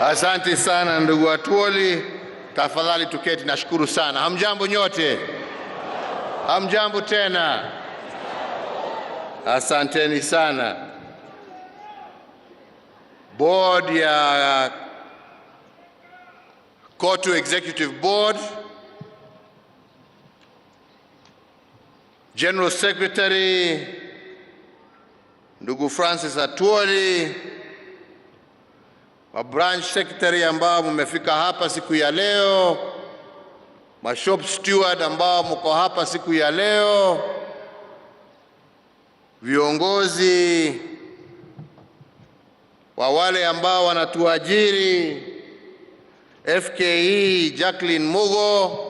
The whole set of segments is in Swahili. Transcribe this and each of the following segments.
Asante sana ndugu Atwoli, tafadhali tuketi, nashukuru sana. Hamjambo nyote? Hamjambo tena? Asanteni sana. Board ya Kotu Executive Board, General Secretary ndugu Francis Atwoli, wa branch secretary ambao mmefika hapa siku ya leo, shop steward ambao mko hapa siku ya leo, viongozi wa wale ambao wanatuajiri, FKE Jacqueline Mugo,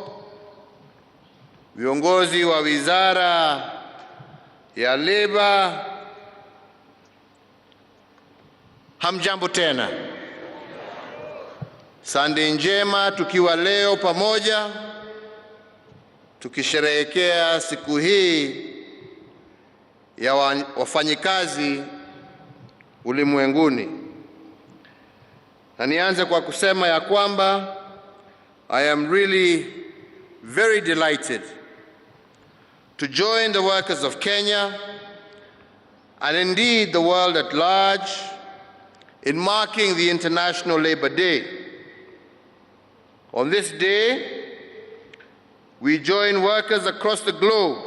viongozi wa wizara ya Labor, hamjambo tena. Sande njema, tukiwa leo pamoja tukisherehekea siku hii ya wafanyikazi ulimwenguni. Na nianze kwa kusema ya kwamba I am really very delighted to join the workers of Kenya and indeed the world at large in marking the International Labour Day. On this day, we join workers across the globe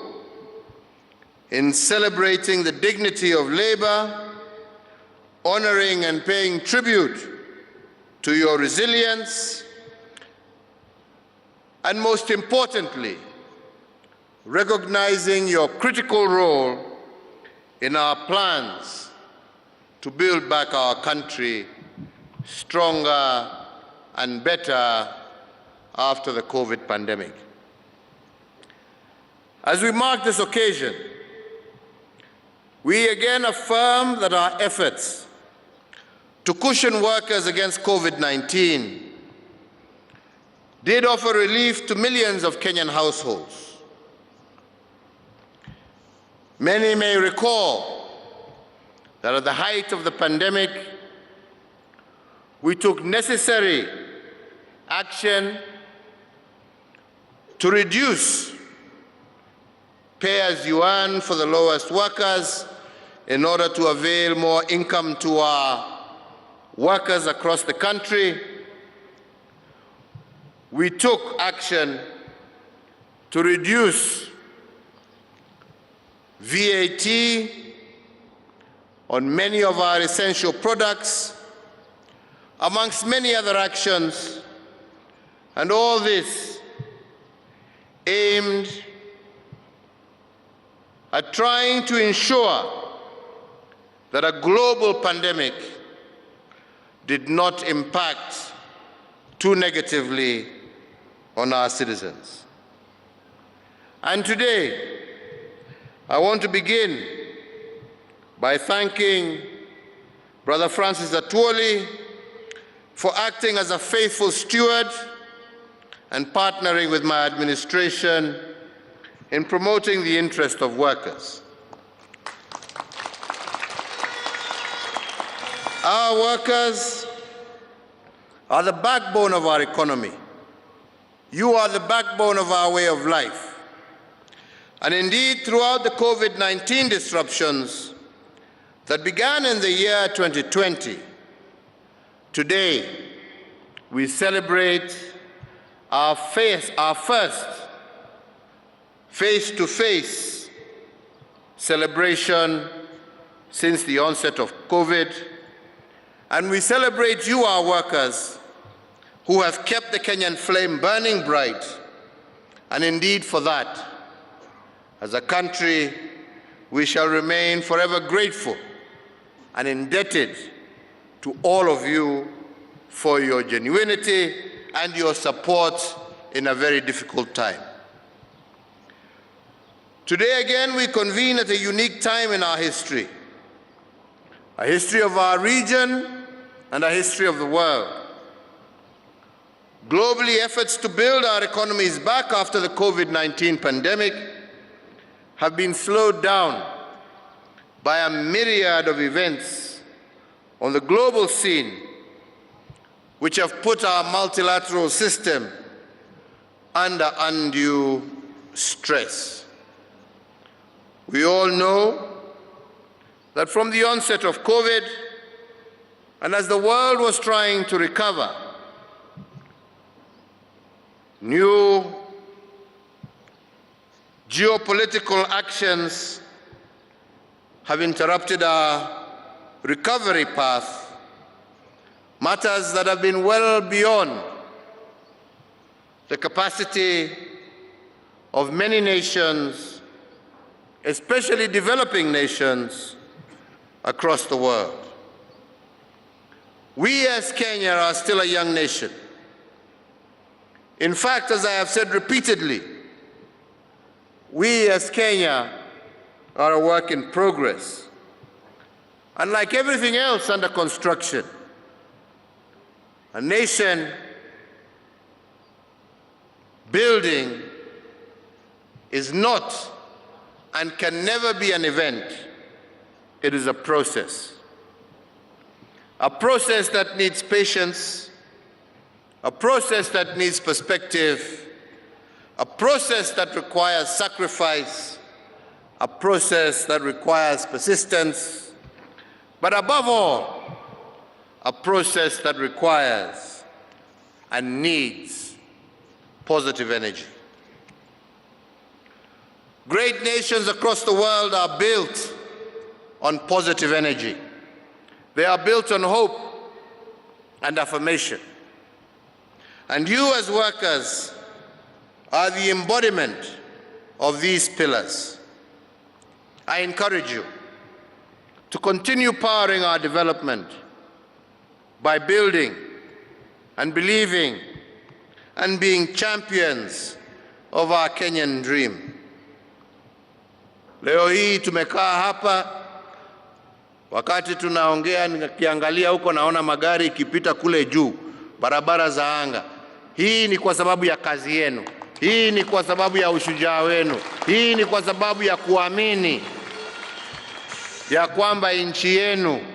in celebrating the dignity of labor, honoring and paying tribute to your resilience, and most importantly, recognizing your critical role in our plans to build back our country stronger and better after the COVID pandemic. As we mark this occasion, we again affirm that our efforts to cushion workers against COVID-19 did offer relief to millions of Kenyan households. Many may recall that at the height of the pandemic, we took necessary action to reduce pay-as-you-earn for the lowest workers in order to avail more income to our workers across the country. We took action to reduce VAT on many of our essential products, amongst many other actions, and all this aimed at trying to ensure that a global pandemic did not impact too negatively on our citizens. And today, I want to begin by thanking Brother Francis Atwoli for acting as a faithful steward and partnering with my administration in promoting the interest of workers. Our workers are the backbone of our economy. You are the backbone of our way of life. And indeed, throughout the COVID-19 disruptions that began in the year 2020, today we celebrate our first face-to-face celebration since the onset of COVID. And we celebrate you, our workers, who have kept the Kenyan flame burning bright. And indeed, for that, as a country, we shall remain forever grateful and indebted to all of you for your genuinity and your support in a very difficult time. Today again, we convene at a unique time in our history, a history of our region and a history of the world. Globally, efforts to build our economies back after the COVID-19 pandemic have been slowed down by a myriad of events on the global scene which have put our multilateral system under undue stress. We all know that from the onset of COVID, and as the world was trying to recover, new geopolitical actions have interrupted our recovery path, matters that have been well beyond the capacity of many nations, especially developing nations across the world. We as Kenya are still a young nation. In fact, as I have said repeatedly, we as Kenya are a work in progress. And like everything else under construction, a nation building is not and can never be an event. It is a process. A process that needs patience, a process that needs perspective, a process that requires sacrifice, a process that requires persistence, but above all, a process that requires and needs positive energy. Great nations across the world are built on positive energy. They are built on hope and affirmation. And you as workers are the embodiment of these pillars. I encourage you to continue powering our development by building and believing and being champions of our Kenyan dream. Leo hii tumekaa hapa, wakati tunaongea nikiangalia huko naona magari ikipita kule juu, barabara za anga. Hii ni kwa sababu ya kazi yenu. Hii ni kwa sababu ya ushujaa wenu. Hii ni kwa sababu ya kuamini ya kwamba nchi yenu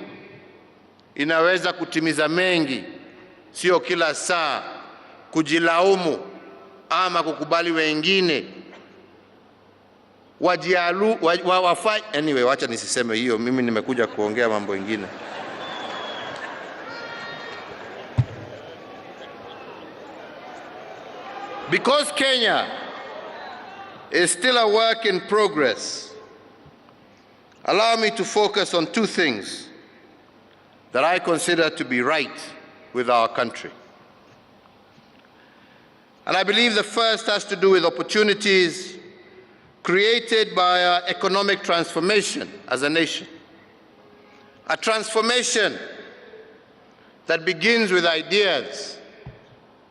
inaweza kutimiza mengi, sio kila saa kujilaumu ama kukubali wengine wafanye. Anyway, wacha nisiseme hiyo, mimi nimekuja kuongea mambo mengine. Because Kenya is still a work in progress, allow me to focus on two things that I consider to be right with our country. And I believe the first has to do with opportunities created by our economic transformation as a nation. A transformation that begins with ideas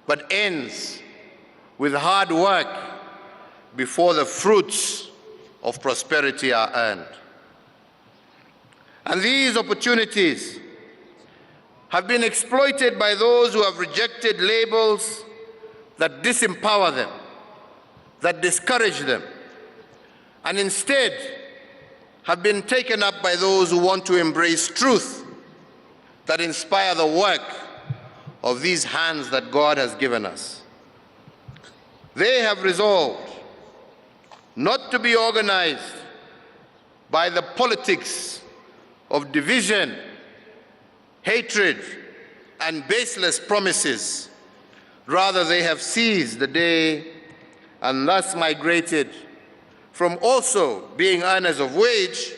but ends with hard work before the fruits of prosperity are earned. And these opportunities have been exploited by those who have rejected labels that disempower them, that discourage them, and instead have been taken up by those who want to embrace truth that inspire the work of these hands that God has given us. They have resolved not to be organized by the politics of division, hatred, and baseless promises. Rather, they have seized the day and thus migrated from also being earners of wage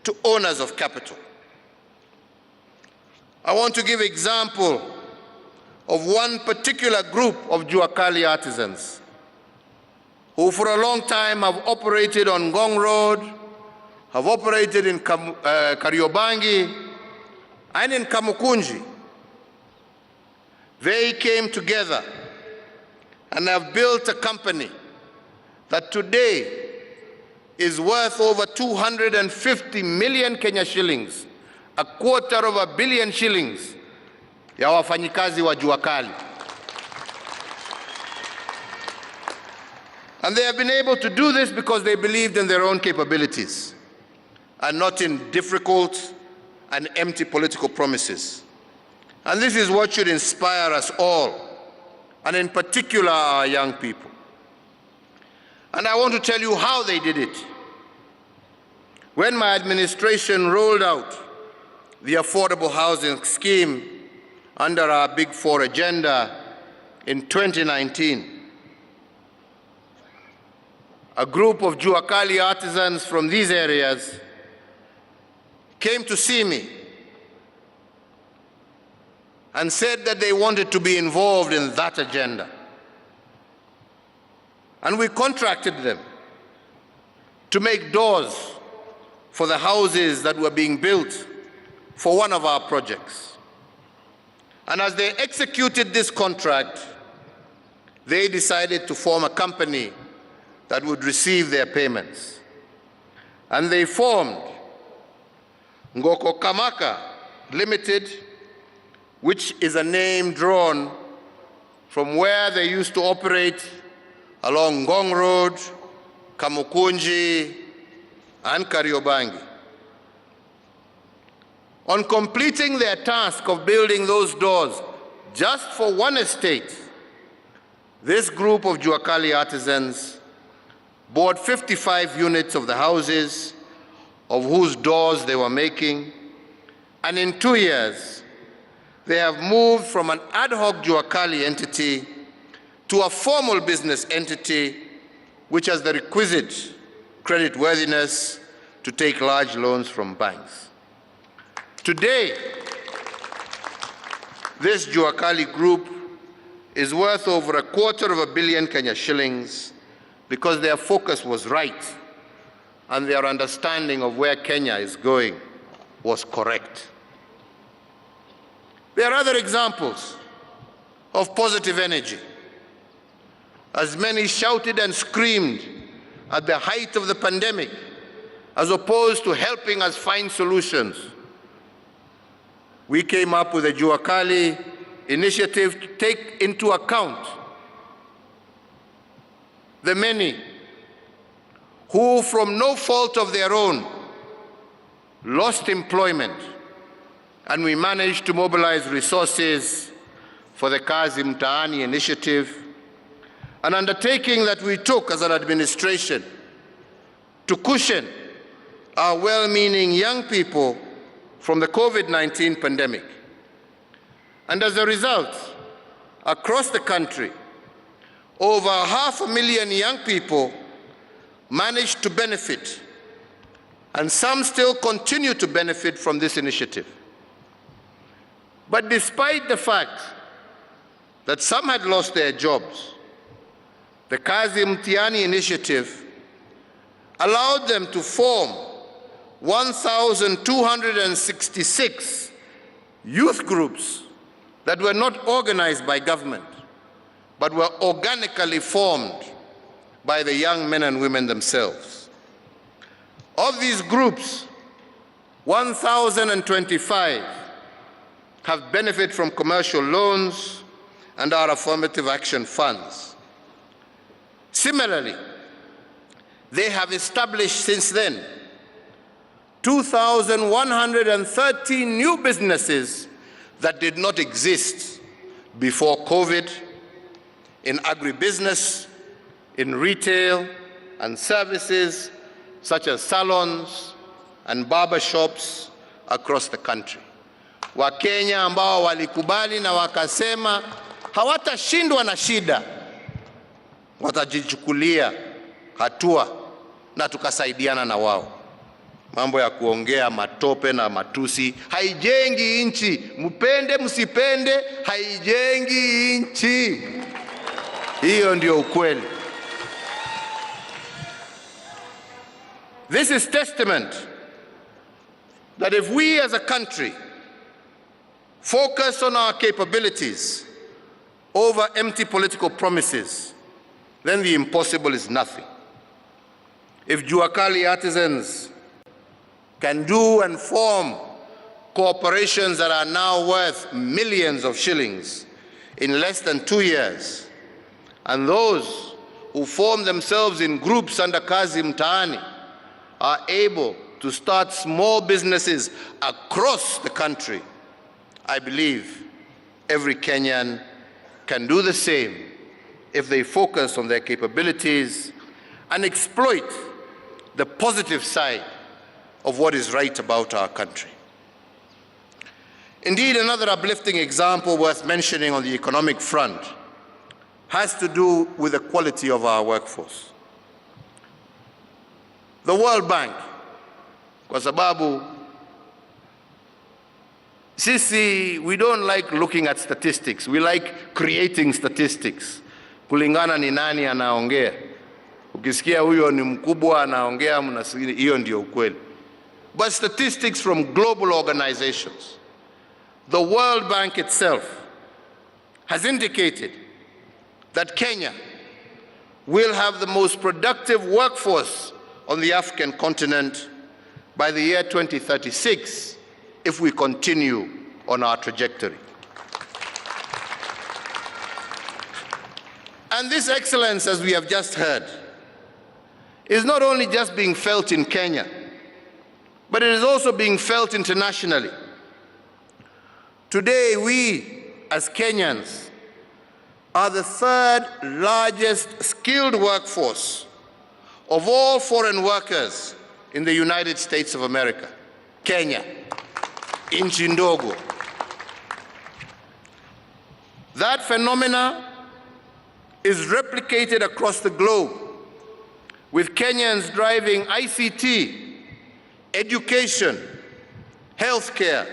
to owners of capital. I want to give example of one particular group of Juakali artisans who for a long time have operated on Ngong Road, have operated in Kariobangi and in Kamukunji. They came together and have built a company that today is worth over 250 million Kenya shillings, a quarter of a billion shillings ya wafanyikazi wa Juakali. And they have been able to do this because they believed in their own capabilities and not in difficult and empty political promises. And this is what should inspire us all, and in particular our young people. And I want to tell you how they did it. When my administration rolled out the affordable housing scheme under our Big Four agenda in 2019, a group of Jua Kali artisans from these areas came to see me and said that they wanted to be involved in that agenda. And we contracted them to make doors for the houses that were being built for one of our projects. And as they executed this contract, they decided to form a company that would receive their payments. And they formed Ngoko Kamaka Limited, which is a name drawn from where they used to operate along Ngong Road, Kamukunji, and Kariobangi. On completing their task of building those doors just for one estate, this group of Jua Kali artisans bought 55 units of the houses of whose doors they were making, and in 2 years, they have moved from an ad hoc Jua Kali entity to a formal business entity which has the requisite creditworthiness to take large loans from banks. Today, this Jua Kali group is worth over $250 million Kenya shillings because their focus was right and their understanding of where Kenya is going was correct. There are other examples of positive energy. As many shouted and screamed at the height of the pandemic, as opposed to helping us find solutions, we came up with a Jua Kali initiative to take into account the many who, from no fault of their own, lost employment, and we managed to mobilize resources for the Kazi Mtaani initiative, an undertaking that we took as an administration to cushion our well-meaning young people from the COVID-19 pandemic. And as a result, across the country, over 500,000 young people managed to benefit, and some still continue to benefit from this initiative. But despite the fact that some had lost their jobs, the Kazi Mtaani initiative allowed them to form 1,266 youth groups that were not organized by government, but were organically formed by the young men and women themselves. Of these groups, 1,025 have benefited from commercial loans and our affirmative action funds. Similarly, they have established since then 2,113 new businesses that did not exist before COVID in agribusiness, in retail and services such as salons and barber shops across the country. Wakenya ambao walikubali na wakasema hawatashindwa na shida, watajichukulia hatua na tukasaidiana na wao. Mambo ya kuongea matope na matusi haijengi nchi, mpende msipende, haijengi nchi. Hiyo ndio ukweli. This is testament that if we as a country focus on our capabilities over empty political promises, then the impossible is nothing. If Jua Kali artisans can do and form corporations that are now worth millions of shillings in less than 2 years, and those who form themselves in groups under Kazi Mtaani are able to start small businesses across the country, I believe Every Kenyan can do the same if they focus on their capabilities and exploit the positive side of what is right about our country. Indeed, another uplifting example worth mentioning on the economic front has to do with the quality of our workforce. The World Bank, kwa sababu sisi, we don't like looking at statistics, we like creating statistics. Kulingana ni nani anaongea. Ukisikia huyo ni mkubwa anaongea, mnasikini hiyo ndio ukweli. But statistics from global organizations, the World Bank itself has indicated that Kenya will have the most productive workforce on the African continent by the year 2036 if we continue on our trajectory. And this excellence, as we have just heard, is not only just being felt in Kenya, but it is also being felt internationally. Today, we as Kenyans are the third largest skilled workforce of all foreign workers in the United States of America. Kenya, nchi ndogo. That phenomena is replicated across the globe, with Kenyans driving ICT, education, healthcare,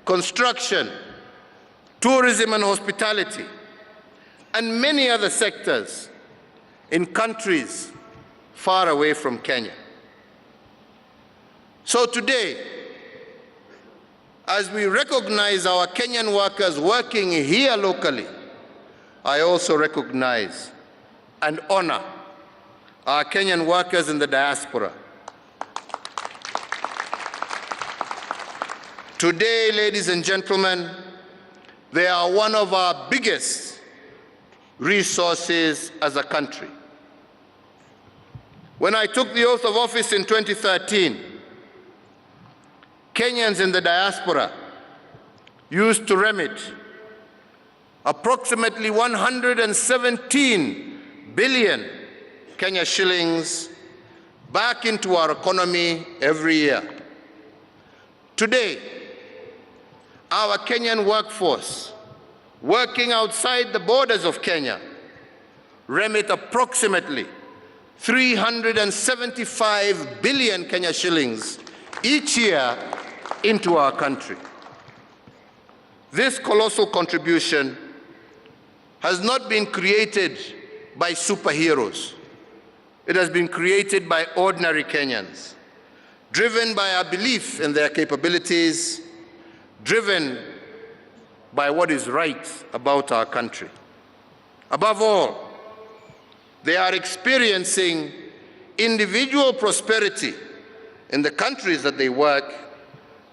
construction, tourism and hospitality, and many other sectors in countries far away from Kenya. So today, as we recognize our Kenyan workers working here locally, I also recognize and honor our Kenyan workers in the diaspora. Today, ladies and gentlemen, they are one of our biggest resources as a country. When I took the oath of office in 2013, Kenyans in the diaspora used to remit approximately 117 billion Kenya shillings back into our economy every year. Today, our Kenyan workforce working outside the borders of Kenya remit approximately 375 billion Kenya shillings each year into our country. This colossal contribution has not been created by superheroes. It has been created by ordinary Kenyans, driven by our belief in their capabilities, driven by what is right about our country. Above all, they are experiencing individual prosperity in the countries that they work,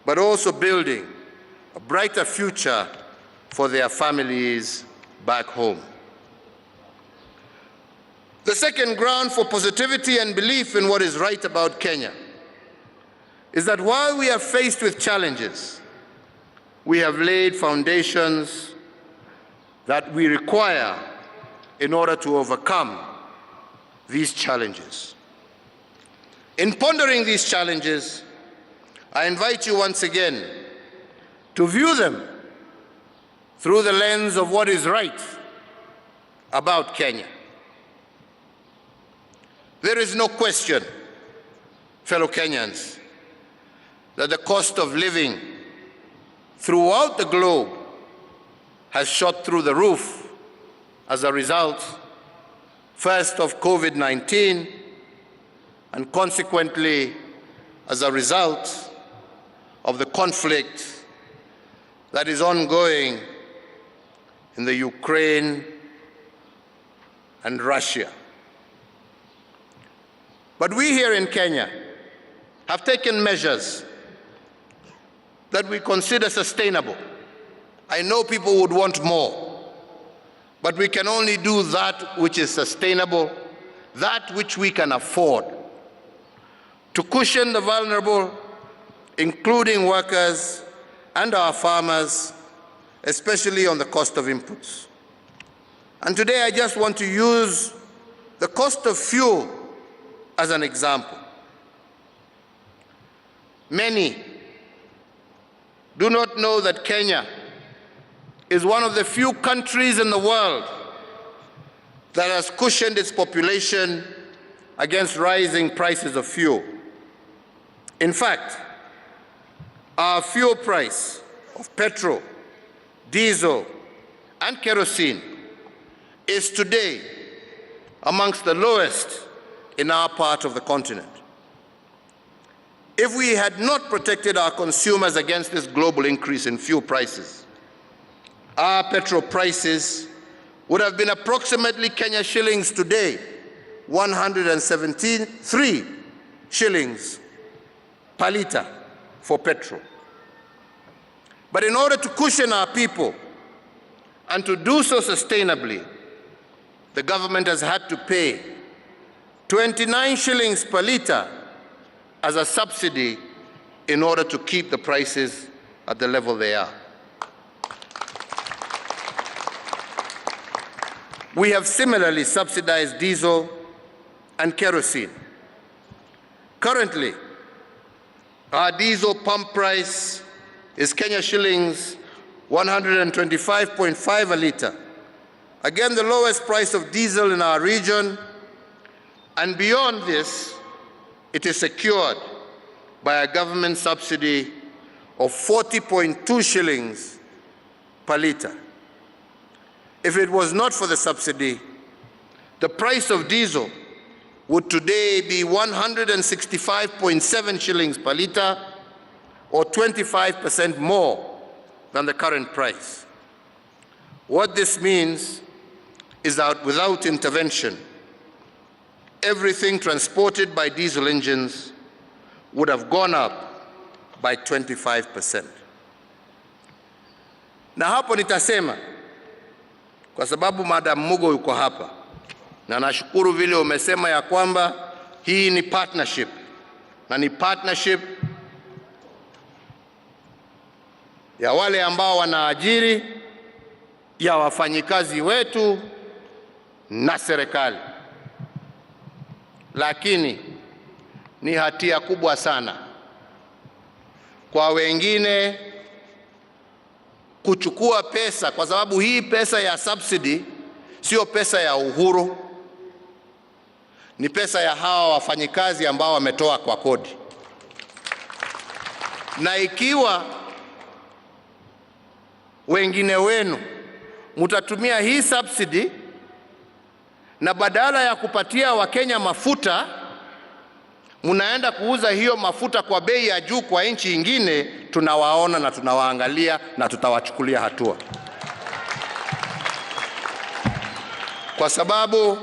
but also building a brighter future for their families back home. The second ground for positivity and belief in what is right about Kenya is that while we are faced with challenges, we have laid foundations that we require in order to overcome these challenges. In pondering these challenges, I invite you once again to view them through the lens of what is right about Kenya. There is no question, fellow Kenyans, that the cost of living throughout the globe has shot through the roof as a result, first of COVID-19, and consequently as a result of the conflict that is ongoing in the Ukraine and Russia. But we here in Kenya have taken measures that we consider sustainable. I know people would want more, but we can only do that which is sustainable, that which we can afford, to cushion the vulnerable, including workers and our farmers, especially on the cost of inputs. And today I just want to use the cost of fuel as an example. Many do not know that Kenya is one of the few countries in the world that has cushioned its population against rising prices of fuel. In fact, our fuel price of petrol, diesel, and kerosene is today amongst the lowest in our part of the continent. If we had not protected our consumers against this global increase in fuel prices, our petrol prices would have been approximately Kenya shillings today, 173 shillings per litre for petrol. But in order to cushion our people and to do so sustainably, the government has had to pay 29 shillings per litre as a subsidy in order to keep the prices at the level they are. We have similarly subsidized diesel and kerosene. Currently, our diesel pump price is Kenya shillings 125.5 a litre. Again, the lowest price of diesel in our region, and beyond this, it is secured by a government subsidy of 40.2 shillings per litre. If it was not for the subsidy, the price of diesel would today be 165.7 shillings per litre, or 25% more than the current price. What this means is that without intervention, everything transported by diesel engines would have gone up by 25%. Na hapo nitasema, kwa sababu Madam Mugo yuko hapa, na nashukuru vile umesema ya kwamba hii ni partnership, na ni partnership ya wale ambao wanaajiri, ya wafanyikazi wetu na serikali. Lakini ni hatia kubwa sana kwa wengine kuchukua pesa, kwa sababu hii pesa ya subsidy sio pesa ya Uhuru, ni pesa ya hawa wafanyikazi ambao wametoa kwa kodi. Na ikiwa wengine wenu mutatumia hii subsidy na badala ya kupatia Wakenya mafuta, munaenda kuuza hiyo mafuta kwa bei ya juu kwa nchi ingine, tunawaona na tunawaangalia na tutawachukulia hatua. Kwa sababu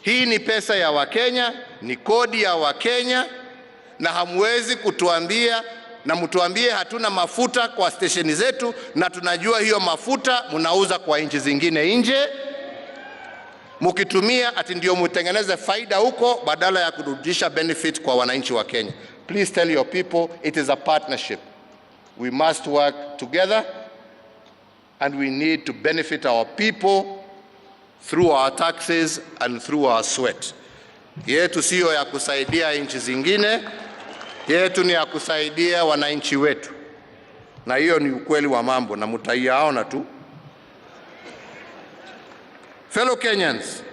hii ni pesa ya Wakenya, ni kodi ya Wakenya, na hamwezi kutuambia na mtuambie hatuna mafuta kwa stesheni zetu, na tunajua hiyo mafuta munauza kwa nchi zingine nje, mukitumia ati ndio mutengeneze faida huko badala ya kurudisha benefit kwa wananchi wa Kenya. Please tell your people it is a partnership. We must work together and we need to benefit our people through our taxes and through our sweat. Yetu sio ya kusaidia nchi zingine, yetu ni ya kusaidia wananchi wetu. Na hiyo ni ukweli wa mambo na mutaiona tu. Fellow Kenyans,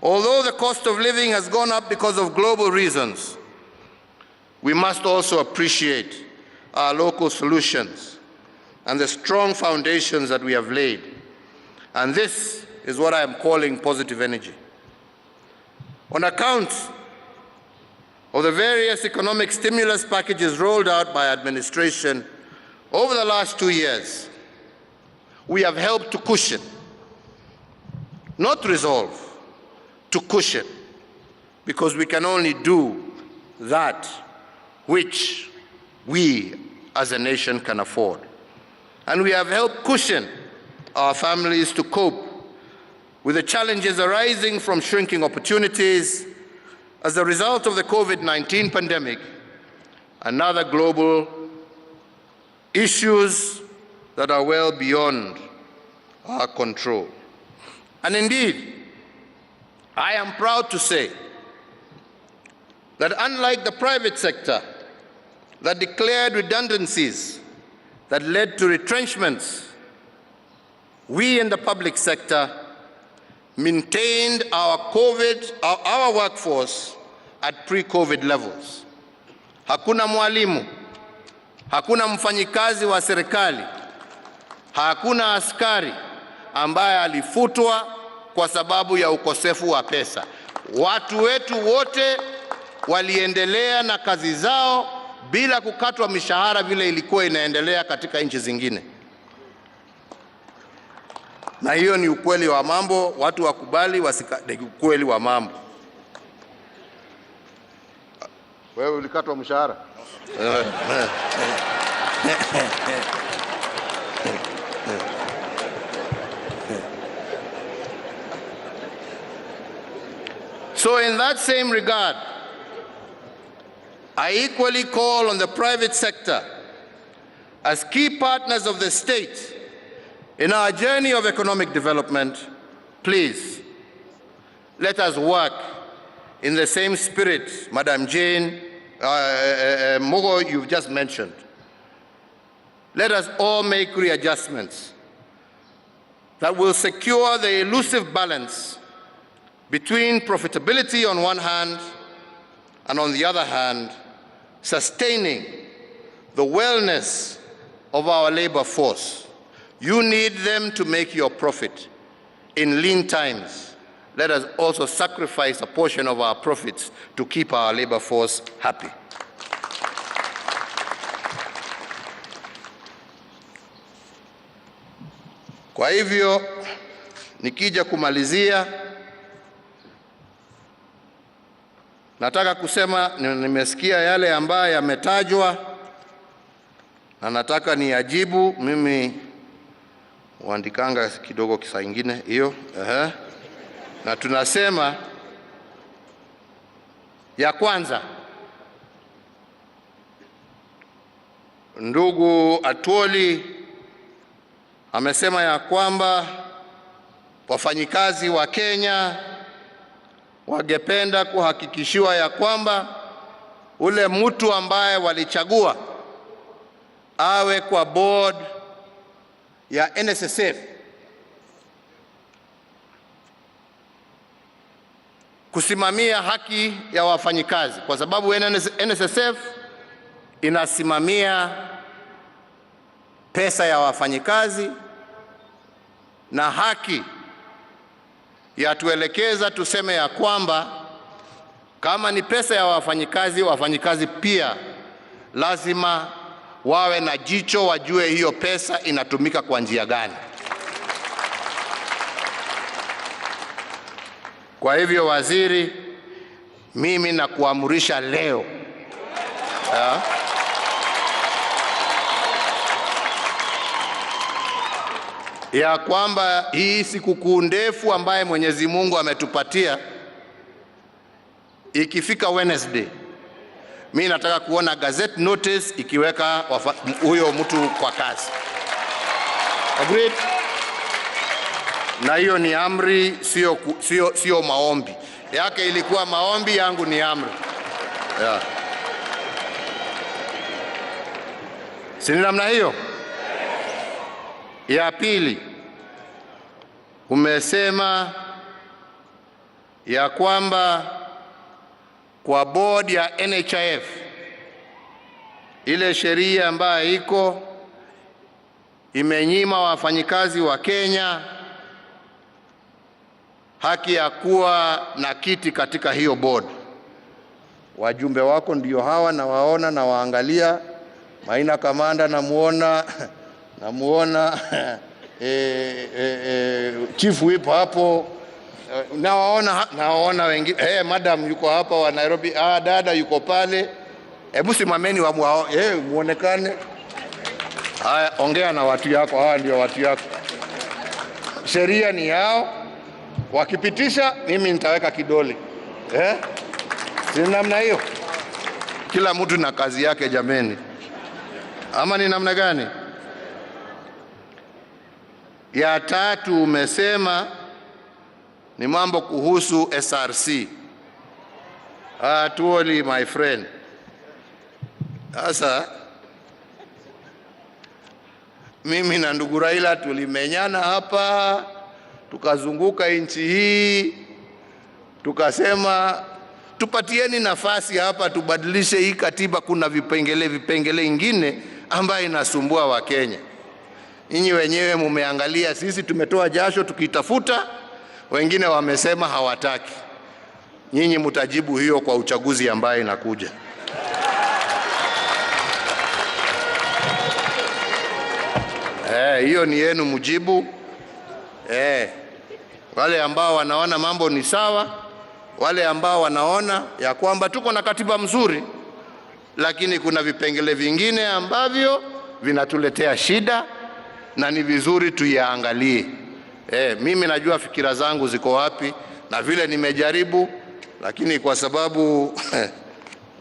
although the cost of living has gone up because of global reasons, we must also appreciate our local solutions and the strong foundations that we have laid. And this is what I am calling positive energy. On account of the various economic stimulus packages rolled out by administration over the last 2 years, we have helped to cushion, not resolve, to cushion, because we can only do that which we as a nation can afford. And we have helped cushion our families to cope with the challenges arising from shrinking opportunities as a result of the COVID-19 pandemic and other global issues that are well beyond our control. And indeed, I am proud to say that unlike the private sector that declared redundancies that led to retrenchments, we in the public sector maintained our workforce at pre-COVID levels. Hakuna mwalimu, hakuna mfanyikazi wa serikali, hakuna askari ambaye alifutwa kwa sababu ya ukosefu wa pesa. Watu wetu wote waliendelea na kazi zao bila kukatwa mishahara vile ilikuwa inaendelea katika nchi zingine. Na hiyo ni ukweli wa mambo, watu wakubali wasikate ukweli wa mambo. Wewe ulikatwa mshahara? So in that same regard, I equally call on the private sector as key partners of the state in our journey of economic development. Please, let us work in the same spirit, Madam Jane Mogo, you've just mentioned. Let us all make readjustments that will secure the elusive balance between profitability on one hand and on the other hand, sustaining the wellness of our labor force. You need them to make your profit. In lean times, let us also sacrifice a portion of our profits to keep our labor force happy. Kwa hivyo, nikija kumalizia, nataka kusema nimesikia yale ambayo yametajwa na nataka niyajibu. Mimi uandikanga kidogo kisa ingine hiyo. Na tunasema ya kwanza, ndugu Atwoli amesema ya kwamba wafanyikazi wa Kenya wangependa kuhakikishiwa ya kwamba ule mtu ambaye walichagua awe kwa board ya NSSF kusimamia haki ya wafanyikazi, kwa sababu NSSF inasimamia pesa ya wafanyikazi na haki ya tuelekeza tuseme ya kwamba kama ni pesa ya wafanyikazi, wafanyikazi pia lazima wawe na jicho, wajue hiyo pesa inatumika kwa njia gani. Kwa hivyo waziri, mimi nakuamurisha leo ya kwamba hii sikukuu ndefu ambaye Mwenyezi Mungu ametupatia, ikifika Wednesday, mimi nataka kuona gazette notice ikiweka huyo mtu kwa kazi. Agreed? Na hiyo ni amri, sio maombi. Yake ilikuwa maombi, yangu ni amri. Yeah. Si namna hiyo? Ya pili, umesema ya kwamba kwa board ya NHIF ile sheria ambayo iko imenyima wafanyikazi wa Kenya haki ya kuwa na kiti katika hiyo board. Wajumbe wako ndio hawa, na waona na waangalia. Maina Kamanda namuona chief whip hapo, nawaona wengine, madam yuko hapa wa Nairobi, dada yuko pale. Hebu simameni muonekane. Haya, ongea na watu yako, hawa ndio watu yako. Sheria ni yao, wakipitisha mimi nitaweka kidole. Si namna hiyo? Kila mtu na kazi yake jameni. Ama ni namna gani? Ya tatu umesema ni mambo kuhusu SRC. Tuoli my friend. Sasa mimi na ndugu Raila tulimenyana hapa, tukazunguka nchi hii, tukasema tupatieni nafasi hapa tubadilishe hii katiba. Kuna vipengele ingine ambayo inasumbua wa Kenya. Nyinyi wenyewe mumeangalia, sisi tumetoa jasho tukitafuta, wengine wamesema hawataki. Nyinyi mtajibu hiyo kwa uchaguzi ambaye inakuja. Hiyo ni yenu mujibu. Wale ambao wanaona mambo ni sawa, wale ambao wanaona ya kwamba tuko na katiba mzuri, lakini kuna vipengele vingine ambavyo vinatuletea shida na ni vizuri tuyaangalie. Mimi najua fikira zangu ziko wapi na vile nimejaribu, lakini kwa sababu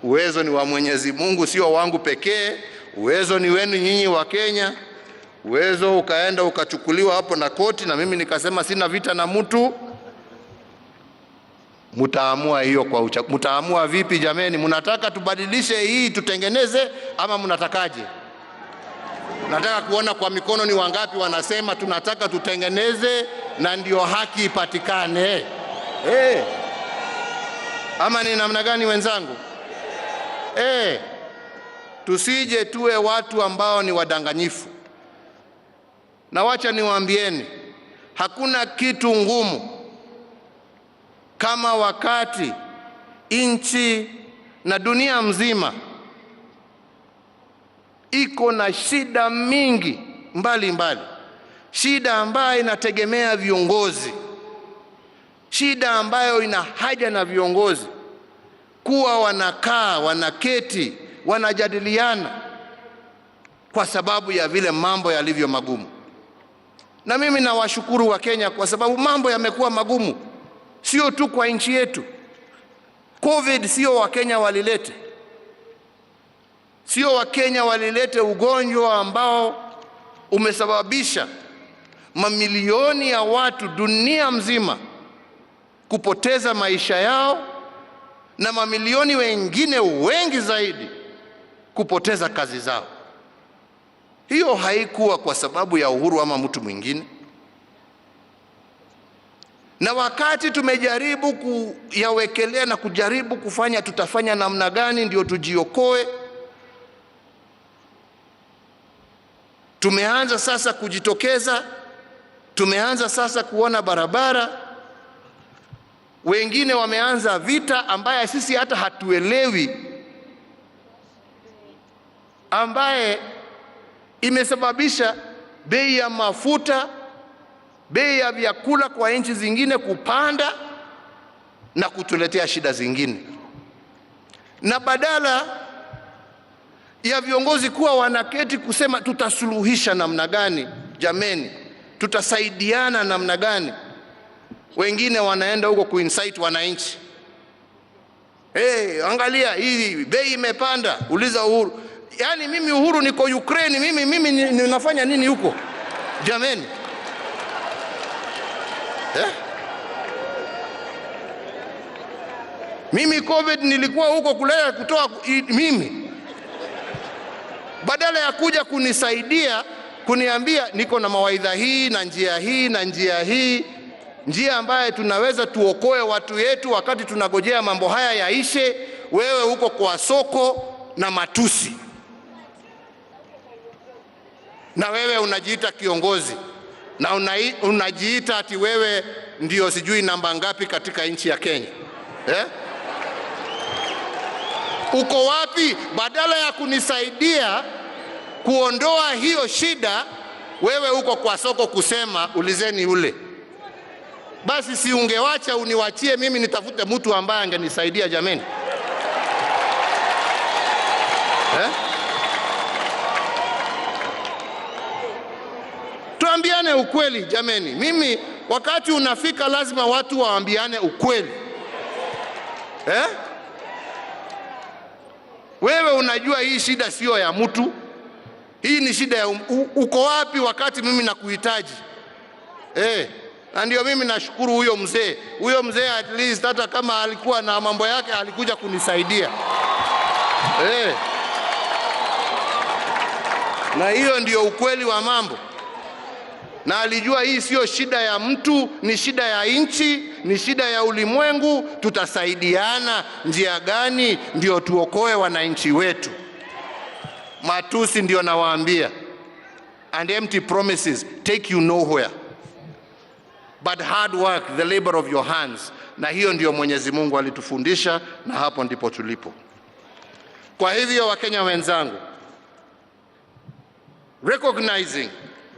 uwezo ni wa Mwenyezi Mungu, sio wangu pekee. Uwezo ni wenu nyinyi wa Kenya. Uwezo ukaenda ukachukuliwa hapo na koti, na mimi nikasema sina vita na mtu. Mtaamua hiyo kwa mtaamua vipi jameni? Mnataka tubadilishe hii tutengeneze ama mnatakaje? Nataka kuona kwa mikono ni wangapi wanasema tunataka tutengeneze na ndio haki ipatikane. Ama ni namna gani wenzangu? Tusije tuwe watu ambao ni wadanganyifu. Na wacha niwaambieni, hakuna kitu ngumu kama wakati nchi na dunia mzima iko na shida mingi mbali. Shida ambayo inategemea viongozi. Shida ambayo ina haja na viongozi kuwa wanakaa, wanaketi, wanajadiliana kwa sababu ya vile mambo yalivyo magumu. Na mimi nawashukuru wa Kenya kwa sababu mambo yamekuwa magumu, sio tu kwa nchi yetu. COVID sio wa Kenya walilete. Sio wa Kenya walilete ugonjwa ambao umesababisha mamilioni ya watu dunia mzima kupoteza maisha yao na mamilioni wengine wengi zaidi kupoteza kazi zao. Hiyo haikuwa kwa sababu ya Uhuru ama mtu mwingine. Na wakati tumejaribu kuyawekelea na kujaribu kufanya tutafanya namna gani ndio tujiokoe, tumeanza sasa kujitokeza, tumeanza sasa kuona barabara, wengine wameanza vita ambaye sisi hata hatuelewi, ambaye imesababisha bei ya mafuta, bei ya vyakula kwa nchi zingine kupanda na kutuletea shida zingine. Na badala ya viongozi kuwa wanaketi kusema tutasuluhisha namna gani jameni, tutasaidiana namna gani, wengine wanaenda huko kuinsight wananchi. Angalia hii bei imepanda, uliza Uhuru. Yaani mimi Uhuru niko Ukraine, mimi ninafanya nini huko jameni? Mimi COVID nilikuwa huko kulea kutoa mimi. Badala ya kuja kunisaidia, kuniambia niko na mawaidha hii na njia hii na njia hii, njia ambaye tunaweza tuokoe watu wetu wakati tunagojea mambo haya yaishe, wewe huko kwa soko na matusi. Na wewe unajiita kiongozi na unajiita ati wewe ndio sijui namba ngapi katika nchi ya Kenya. Uko wapi? Badala ya kunisaidia kuondoa hiyo shida, wewe uko kwa soko kusema ulizeni ule. Basi si ungewacha uniwachie mimi nitafute mtu ambaye angenisaidia jameni? Tuambiane ukweli jameni. Mimi wakati unafika lazima watu waambiane ukweli. Wewe unajua hii shida sio ya mtu. Hii ni shida ya uko wapi wakati mimi nakuhitaji? Na ndio mimi nashukuru huyo mzee. Huyo mzee at least hata kama alikuwa na mambo yake alikuja kunisaidia. Na hiyo ndio ukweli wa mambo. Na alijua hii sio shida ya mtu, ni shida ya nchi, ni shida ya ulimwengu. Tutasaidiana njia gani ndio tuokoe wananchi wetu? Matusi ndio nawaambia. And empty promises take you nowhere. But hard work, the labor of your hands. Na hiyo ndio Mwenyezi Mungu alitufundisha, na hapo ndipo tulipo. Kwa hivyo Wakenya wenzangu, recognizing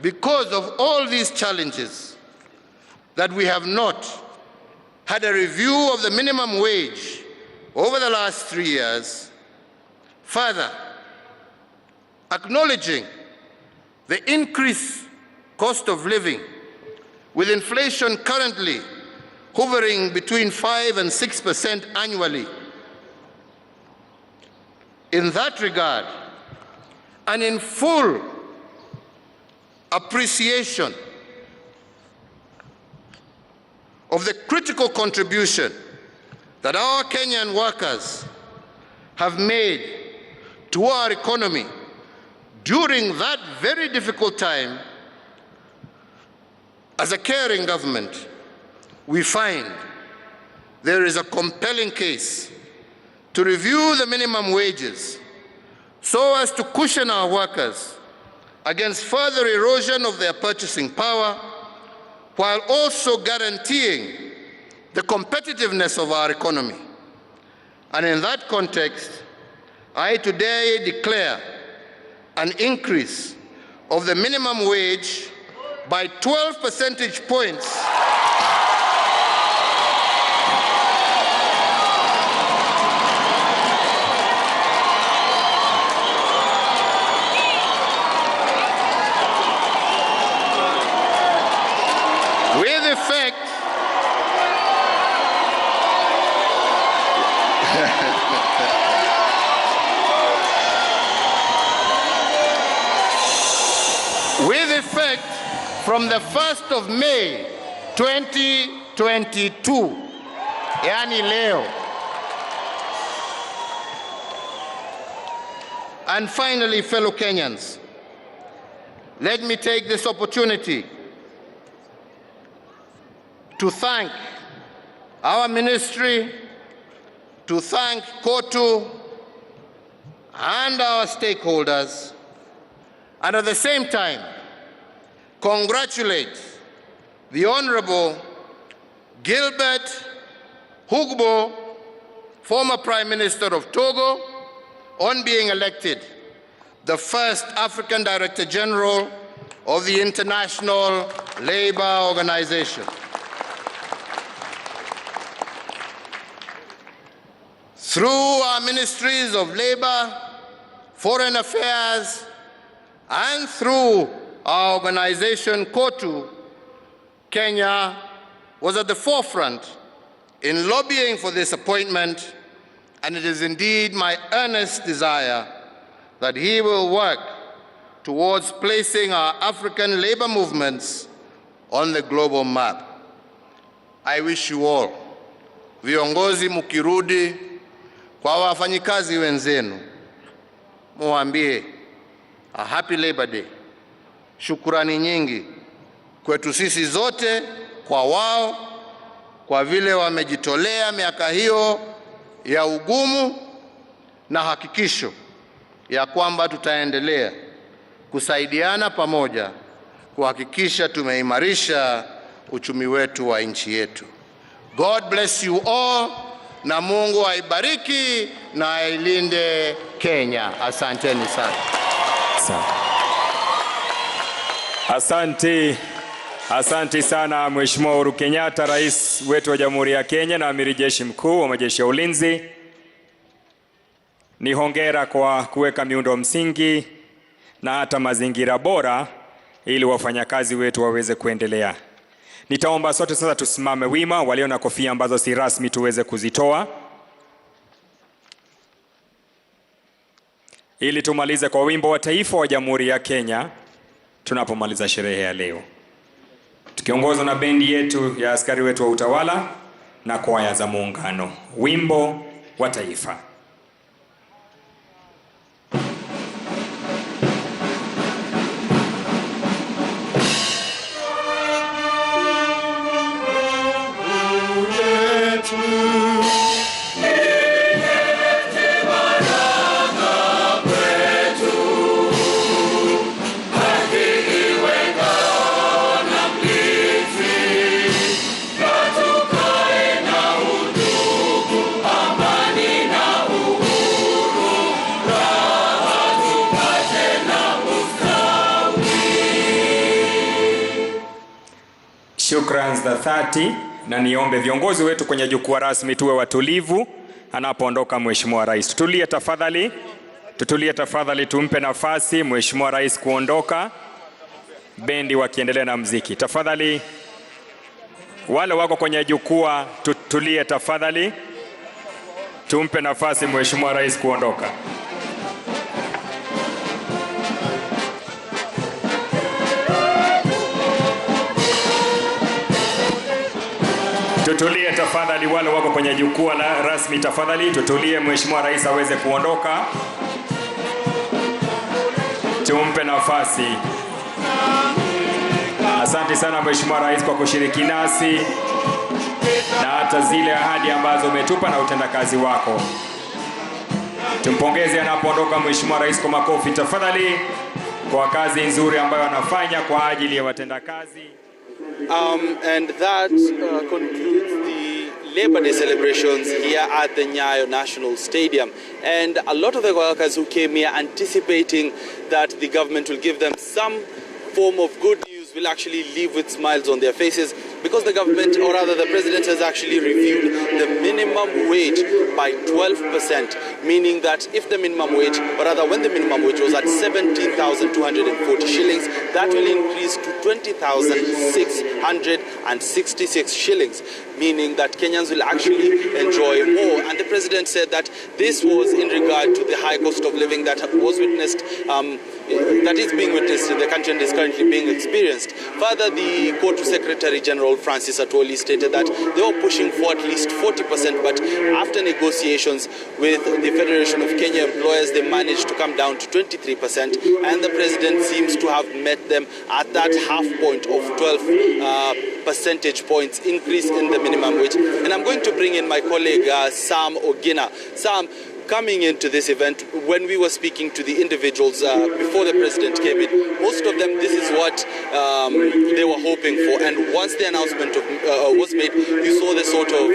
because of all these challenges that we have not had a review of the minimum wage over the last 3 years, further acknowledging the increased cost of living, with inflation currently hovering between 5 and 6% annually. In that regard, and in full appreciation of the critical contribution that our Kenyan workers have made to our economy during that very difficult time, as a caring government, we find there is a compelling case to review the minimum wages so as to cushion our workers against further erosion of their purchasing power, while also guaranteeing the competitiveness of our economy. And in that context, I today declare an increase of the minimum wage by 12 percentage points with effect from the 1st of May 2022, yani leo. And finally, fellow Kenyans, let me take this opportunity to thank our ministry, to thank KOTU and our stakeholders, and at the same time, congratulate the Honorable Gilbert Hugbo, former Prime Minister of Togo, on being elected the first African Director General of the International Labour Organization. Through our ministries of Labour, Foreign Affairs, and through our organization, KOTU, Kenya was at the forefront in lobbying for this appointment, and it is indeed my earnest desire that he will work towards placing our African labor movements on the global map. I wish you all, viongozi mukirudi kwa wafanyikazi wenzenu, muambie a happy Labor Day. Shukrani nyingi kwetu sisi zote, kwa wao, kwa vile wamejitolea miaka hiyo ya ugumu, na hakikisho ya kwamba tutaendelea kusaidiana pamoja kuhakikisha tumeimarisha uchumi wetu wa nchi yetu. God bless you all, na Mungu aibariki na ailinde Kenya. Asanteni sana. Asante sana Mheshimiwa Uhuru Kenyatta, rais wetu wa Jamhuri ya Kenya na amiri jeshi mkuu wa majeshi ya ulinzi. Ni hongera kwa kuweka miundo msingi na hata mazingira bora ili wafanyakazi wetu waweze kuendelea. Nitaomba sote sasa tusimame wima, walio na kofia ambazo si rasmi tuweze kuzitoa, ili tumalize kwa wimbo wa taifa wa Jamhuri ya Kenya tunapomaliza sherehe ya leo. kiongozwa na bendi yetu ya askari wetu wa utawala na kwaya za muungano. Wimbo wa taifa. Shukrani za dhati, na niombe viongozi wetu kwenye jukwaa rasmi tuwe watulivu anapoondoka Mheshimiwa Rais. Tutulie tafadhali. Tutulie tafadhali, tumpe nafasi Mheshimiwa Rais kuondoka. Bendi wakiendelea na muziki. Tafadhali wale wako kwenye jukwaa tutulie tafadhali. Tumpe nafasi Mheshimiwa Rais kuondoka. Tutulie tafadhali, wale wako kwenye jukwaa la rasmi tafadhali tutulie, Mheshimiwa Rais aweze kuondoka. Tumpe nafasi. Asante sana Mheshimiwa Rais kwa kushiriki nasi na hata zile ahadi ambazo umetupa na utendakazi wako. Tumpongeze anapoondoka Mheshimiwa Rais kwa makofi tafadhali kwa kazi nzuri ambayo anafanya kwa ajili ya watendakazi. And that concludes the Labor Day celebrations here at the Nyayo National Stadium. And a lot of the workers who came here anticipating that the government will give them some form of good news will actually leave with smiles on their faces, because the government, or rather the president, has actually reviewed the minimum wage by 12%, meaning that if the minimum wage, or rather when the minimum wage was at 17,240 shillings, that will increase to 20,666 shillings, meaning that Kenyans will actually enjoy more. And the president said that this was in regard to the high cost of living that was witnessed, that is being witnessed in the country and is currently being experienced. Further, the Court Secretary General Francis Atwoli stated that they were pushing for at least 40%, but after negotiations with the Federation of Kenya Employers, they managed to come down to 23%, and the president seems to have met them at that half point of 12 percentage points increase in the minimum wage. And I'm going to bring in my colleague Sam Ogina. Sam, coming into this event, when we were speaking to the individuals before the president came in, most of them, this is what they were hoping for. And once the announcement was made, you saw the sort of